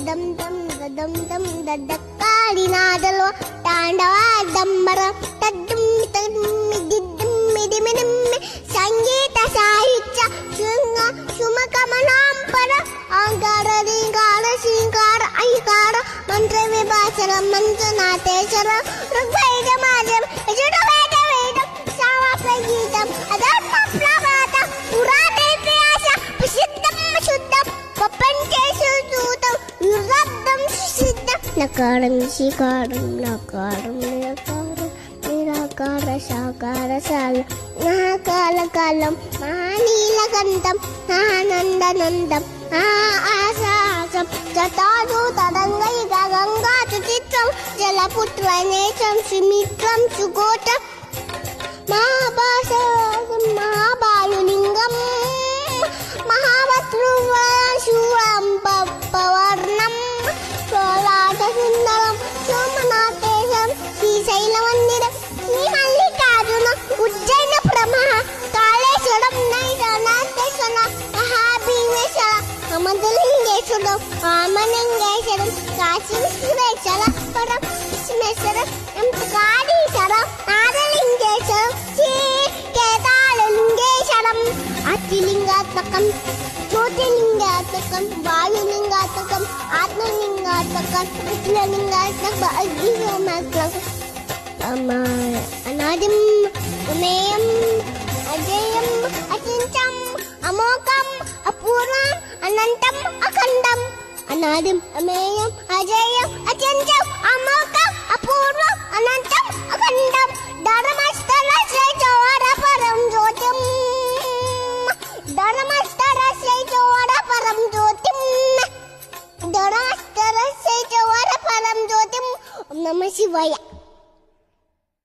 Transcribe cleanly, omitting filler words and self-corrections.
దదం దం దదం దం దద్దక్కాడి నాదలో తాండవాడంబర తద్దుమ్మి తద్దుమ్మి దిద్దుమ్మి దిమిదిమ్మి సంగీత సాహిత్య శృంగ సుమకమనాంపర ఆంకార రీంకార శ్రీంకార ఐకార మంత్ర విభాషణ మంత్రనాథేశ్వర ఋగ్వేద మాధ్యం యజుర్వేద వేదం సామవేద గీతం అధర్మ ప్రభాత పురాణే వ్యాస ప్రసిద్ధం శుద్ధం ప్రపంచేషు సూతం నిరబ్దం సుసిద్ధం నకారం శికారం నకారం నిరకారం నిరాకార సాకార సాల మహాకాల కాలం మహానీలకంఠం మహానందనందం ఆశాసం జటాజు తరంగైక గంగా చిత్రం జలపుత్రనేశం సుమిత్రం సుగోటం మహాబాలులింగం మహావస్త్రువర్ణం కోలాట సుందరం సోమనాథేశం శ్రీశైలమందిరం శ్రీ మల్లికార్జున ఉజ్జయిన ప్రమహ కాళేశ్వరం నైనాథేశ్వర మహాభీమేశ్వర అమదలింగేశ్వరం వామలింగేశ్వరం కాశీ విశ్వేశ్వర పరం విశ్వేశ్వరం కాళీశ్వరం నాదలింగేశ్వరం శ్రీ కేదారలింగేశ్వరం అతిలింగాత్మకం జ్యోతిలింగాత్మకం వాయులింగాత్మకం ఆత్మలింగాత్మకం విష్ణులింగాత్మకం అగ్నిహోమాత్మకం అనాదిం ఉమేయం అజేయం అచించం అమోఘం అపూర్వం అనంతం అఖండం అనాదిం అమేయం అజేయం అచించం అమోఘం అపూర్వం అనంతం అఖండం ధర్మస్థల శ్రీ చౌర పరం జ్యోతిం ధర్మస్థల శ్రీ చౌర పరం జ్యోతిం ధర్మస్థల శ్రీ చౌర పరం జ్యోతిం ఓం నమః శివాయ.